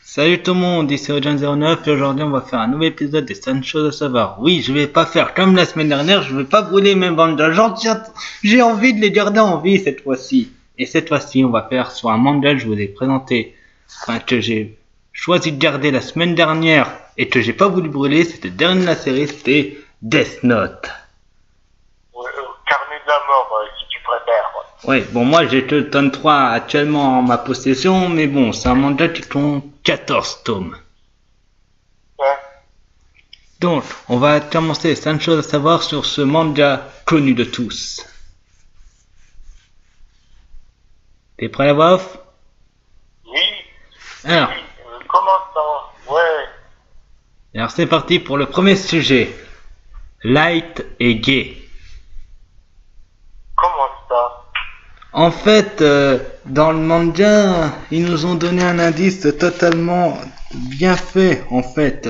Salut tout le monde, ici Ojan09 et aujourd'hui on va faire un nouvel épisode des 5 choses à savoir. Oui, je vais pas faire comme la semaine dernière, je vais pas brûler mes mangas. J'ai envie de les garder en vie cette fois-ci. Et cette fois-ci on va faire sur un manga que je vous ai présenté, que j'ai choisi de garder la semaine dernière et que j'ai pas voulu brûler. C'était le dernier de la série, c'était Death Note. Carnet de la mort, si tu préfères. Ouais, bon moi j'ai que le tome 3 actuellement en ma possession, mais bon, c'est un manga qui compte 14 tomes. Ouais. Donc, on va commencer les 5 choses à savoir sur ce manga connu de tous. T'es prêt à la voix off? Oui. Alors, Oui, commençons. Ouais. alors c'est parti pour le premier sujet. Light et gay. Comment ça? En fait, dans le manga, ils nous ont donné un indice totalement bien fait, en fait,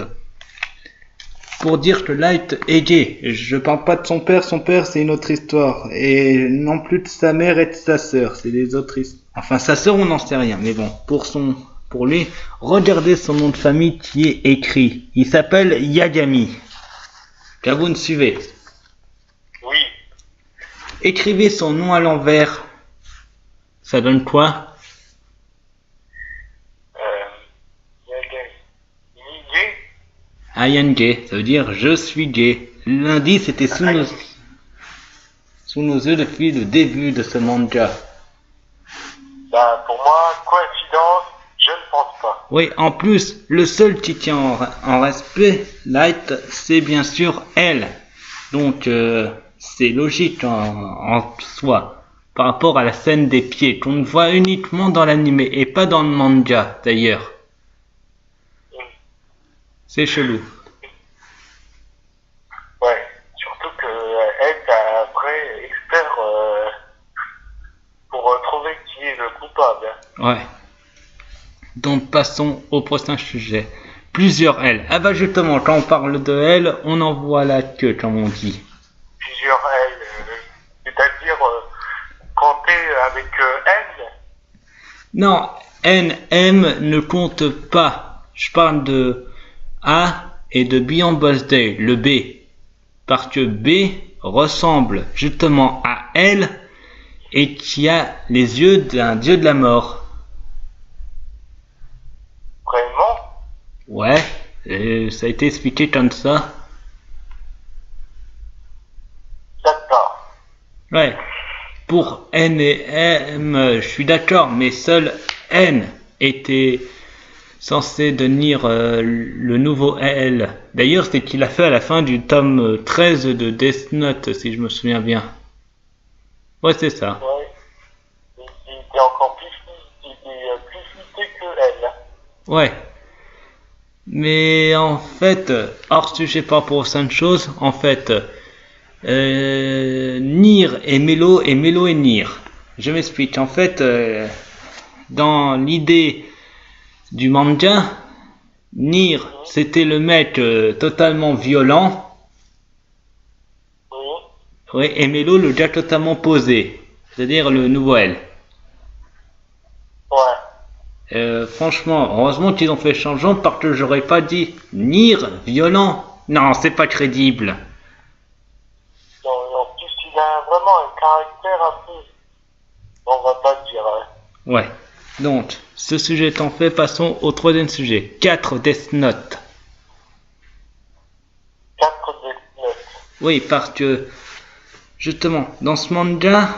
pour dire que Light est gay. Je parle pas de son père c'est une autre histoire. Et non plus de sa mère et de sa sœur, c'est des autres histoires. Enfin, sa sœur, on n'en sait rien, mais bon, pour lui, regardez son nom de famille qui est écrit. Il s'appelle Yagami. Car vous me suivez. Oui. Écrivez son nom à l'envers. Ça donne quoi? I am gay, ça veut dire je suis gay. L'indice était sous nos yeux depuis le début de ce manga. Bah, pour moi, coïncidence, je ne pense pas. Oui, en plus, le seul qui tient en respect, Light, c'est bien sûr elle. Donc, c'est logique en soi. Par rapport à la scène des pieds, qu'on voit uniquement dans l'anime et pas dans le manga, d'ailleurs. C'est chelou. Ouais, surtout que elle est après expert pour trouver qui est le coupable. Ouais. Donc passons au prochain sujet. Plusieurs L. Ah bah justement, quand on parle de L, on en voit la queue, comme on dit. Plusieurs L, c'est-à-dire quand t'es avec N. Non, N, M ne compte pas. Je parle de A et de Beyond Birthday, le B. Parce que B ressemble justement à L et qui a les yeux d'un dieu de la mort. Vraiment? Ouais, ça a été expliqué comme ça. D'accord. Ouais, pour N et M, je suis d'accord, mais seul N était censé devenir le nouveau L. D'ailleurs, c'est ce qu'il a fait à la fin du tome 13 de Death Note, si je me souviens bien. Ouais, c'est ça. Ouais. Il était encore plus futé que elle. Ouais. Mais en fait, hors sujet par rapport aux 5 choses, en fait, Nier et Melo et Melo et Nier. Je m'explique. En fait, dans l'idée du manga, Nier, c'était le mec totalement violent. Oui. Ouais, et Melo, le gars totalement posé. C'est-à-dire le nouveau L. Ouais. Franchement, heureusement qu'ils ont fait le changement parce que j'aurais pas dit Nier violent. Non, c'est pas crédible. Non, en plus, il a vraiment un caractère un peu. On va pas dire. Hein. Ouais. Donc, ce sujet étant fait, passons au troisième sujet. 4 Death Note. 4 Death Note. Oui, parce que, justement, dans ce manga,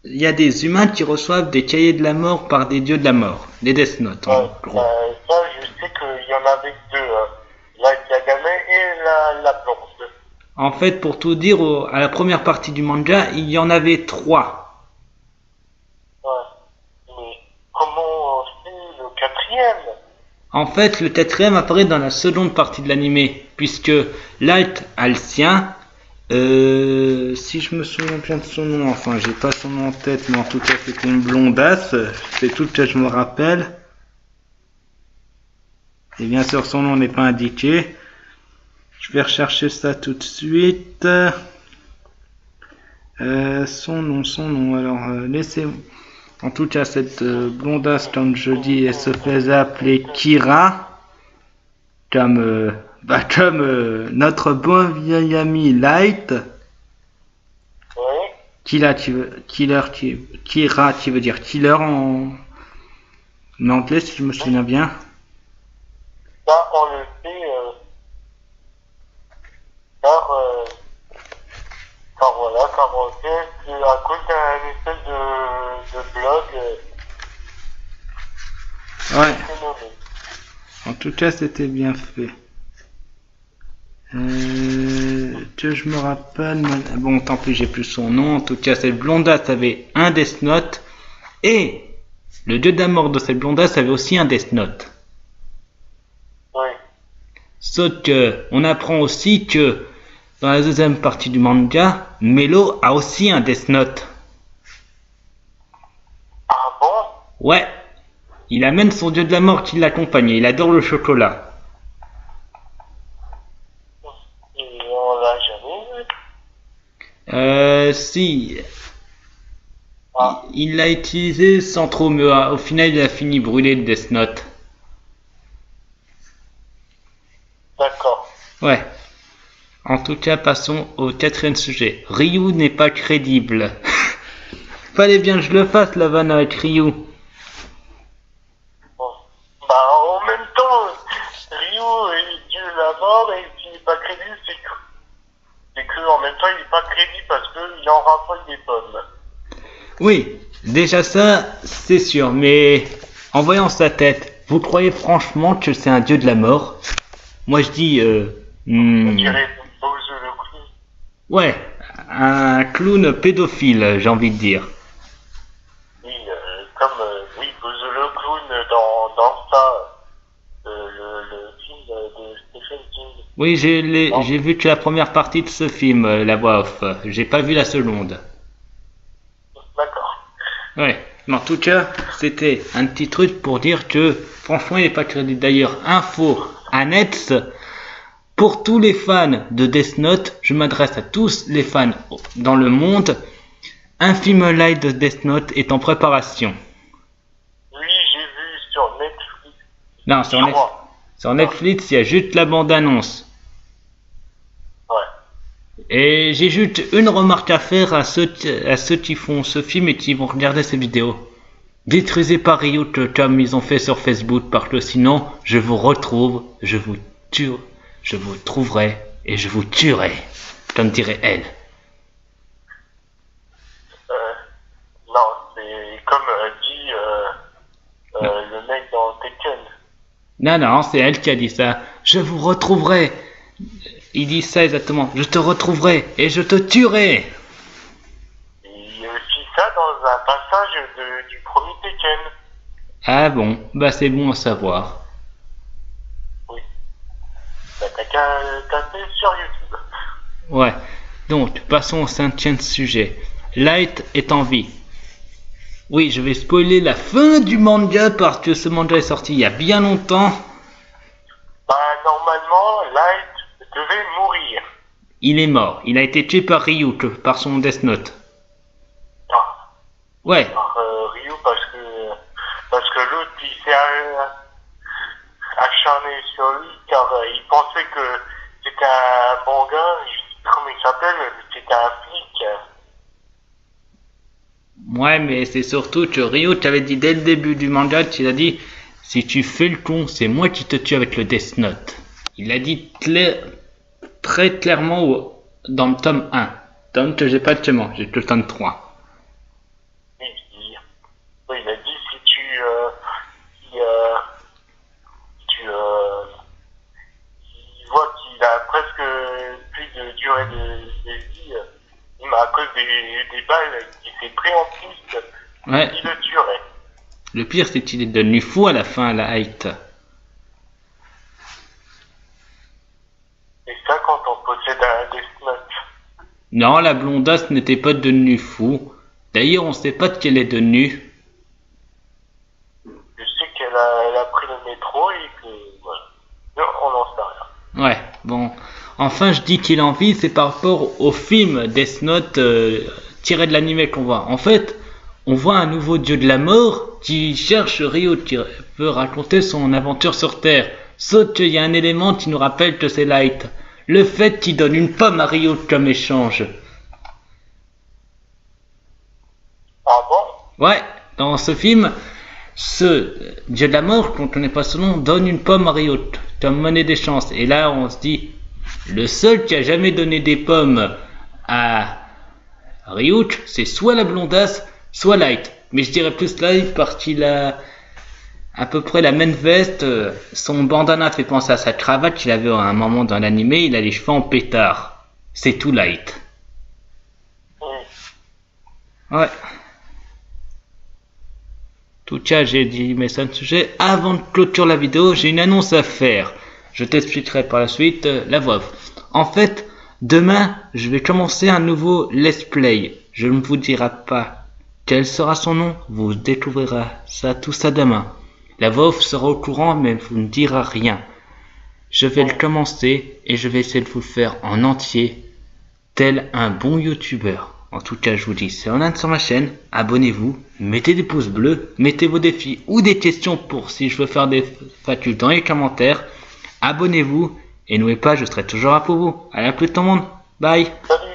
il y a des humains qui reçoivent des cahiers de la mort par des dieux de la mort. Des Death Note, en gros. Ça, je sais qu'il y en avait deux. La Yagame et la blonde. En fait, pour tout dire, à la première partie du manga, il y en avait 3. Ouais. Mais comment c'est le quatrième? En fait, le quatrième apparaît dans la seconde partie de l'animé, puisque Light a le sien. Si je me souviens bien de son nom, enfin j'ai pas son nom en tête, mais en tout cas c'était une blondasse, c'est tout que je me rappelle. Et bien sûr son nom n'est pas indiqué. Je vais rechercher ça tout de suite. Son nom, alors laissez... En tout cas, cette blondasse, comme je dis, elle se faisait appeler Kira, comme notre bon vieil ami Light. Oui. Kira, tu veux dire killer en anglais, si je me souviens bien. Ça, on le fait, car voilà, car on sait qu'à cause d'un espèce de blog, Ouais. c'est nommé. En tout cas, c'était bien fait. Que je me rappelle. Bon, tant pis, j'ai plus son nom. En tout cas, cette blondasse avait un Death Note. Et le dieu de la mort de cette blondasse avait aussi un Death Note. Oui. Sauf que, on apprend aussi que dans la deuxième partie du manga, Melo a aussi un Death Note. Ah bon? Ouais. Il amène son dieu de la mort qui l'accompagne. Il adore le chocolat. Et on l'a jamais vu. Si. Ah, Il l'a utilisé sans trop me... Au final, il a fini brûlé le Death Note. d'accord. Ouais. En tout cas, passons au quatrième sujet. Ryu n'est pas crédible. Fallait bien que je le fasse, la vanne avec Ryu. Bon. Bah, en même temps, Ryu est Dieu de la mort et s'il n'est pas crédible, c'est que en même temps, il n'est pas crédible parce qu'il en raffole des pommes. Oui, déjà ça, c'est sûr, mais en voyant sa tête, vous croyez franchement que c'est un dieu de la mort? Moi je dis, On dirait Bowser le clown. ouais, un clown pédophile, j'ai envie de dire. Oui, comme oui, Bowser le clown dans ça, le film de Stephen King. Oui, j'ai vu que la première partie de ce film, la voix off. J'ai pas vu la seconde. D'accord. Ouais, mais en tout cas, c'était un petit truc pour dire que, franchement, il n'est pas crédible. D'ailleurs, info annexe, pour tous les fans de Death Note, je m'adresse à tous les fans dans le monde, un film live de Death Note est en préparation. Oui, j'ai vu sur Netflix. Non, Je crois. sur Netflix, il y a juste la bande-annonce. Ouais. Et j'ai juste une remarque à faire à ceux qui font ce film et qui vont regarder ces vidéos. Détruisez pas Ryu comme ils ont fait sur Facebook, parce que sinon, je vous retrouve, je vous tue, je vous trouverai et je vous tuerai, comme dirait elle. Non, c'est comme dit le mec dans Tekken. Non, non, c'est elle qui a dit ça. Je vous retrouverai. Il dit ça exactement. Je te retrouverai et je te tuerai. Et il y a aussi ça dans un passage du premier Tekken. Ah bon, bah c'est bon à savoir. Oui. Bah, t'as qu'à taper sur YouTube. Ouais. Donc, passons au cinquième sujet. Light est en vie. Oui, je vais spoiler la fin du manga parce que ce manga est sorti il y a bien longtemps. Bah, normalement, Light devait mourir. Il est mort. Il a été tué par Ryu, par son Death Note. Ah, Ouais. par Ryu parce que l'autre il s'est acharné sur lui car il pensait que c'était un bon gars, je sais plus comment il s'appelle, mais c'était un flic. Ouais, mais c'est surtout que Ryu t'avait dit dès le début du manga, il a dit si tu fais le con, c'est moi qui te tue avec le Death Note. Il l'a dit très clairement dans le tome 1. Tome que j'ai pas actuellement, j'ai que le tome 3. Oui, il a dit si tu il voit qu'il a presque plus de durée de vie, à cause des balles qu'il s'est pris en plus, Ouais. il le tuerait. Le pire, c'est qu'il est devenu fou à la fin, à la Height. Et ça quand on possède un Death Note. Non, la blondasse n'était pas devenue fou. D'ailleurs, on sait pas de qu'elle est devenue. Je sais qu'elle a pris le métro et que voilà. Non, on n'en sait rien. Ouais, bon. Enfin, je dis qu'il en vit, c'est par rapport au film Death Note tiré de l'anime qu'on voit. En fait, on voit un nouveau dieu de la mort qui cherche Ryu, qui veut raconter son aventure sur Terre. Sauf qu'il y a un élément qui nous rappelle que c'est Light. Le fait qu'il donne une pomme à Ryu comme échange. Ah bon? Ouais, dans ce film, ce dieu de la mort, qu'on ne connaît pas son nom, donne une pomme à Ryu comme monnaie d'échange. Et là, on se dit, le seul qui a jamais donné des pommes à Ryuk, c'est soit la blondasse, soit Light. Mais je dirais plus Light parce qu'il a à peu près la même veste. Son bandana fait penser à sa cravate qu'il avait à un moment dans l'animé. Il a les cheveux en pétard. C'est tout Light. Ouais. En tout cas, j'ai dit mes 5 sujets. Avant de clôturer la vidéo, j'ai une annonce à faire. Je t'expliquerai par la suite la voix off. En fait, demain, je vais commencer un nouveau let's play. Je ne vous dirai pas quel sera son nom. Vous découvrirez tout ça demain. La voix off sera au courant, mais vous ne dira rien. Je vais le commencer et je vais essayer de vous le faire en entier, tel un bon youtubeur. En tout cas, je vous dis, c'est en ligne sur ma chaîne. Abonnez-vous, mettez des pouces bleus, mettez vos défis ou des questions pour si je veux faire des FAQ dans les commentaires. Abonnez-vous et n'oubliez pas, je serai toujours là pour vous. Allez, à plus tout le monde. Bye. Salut.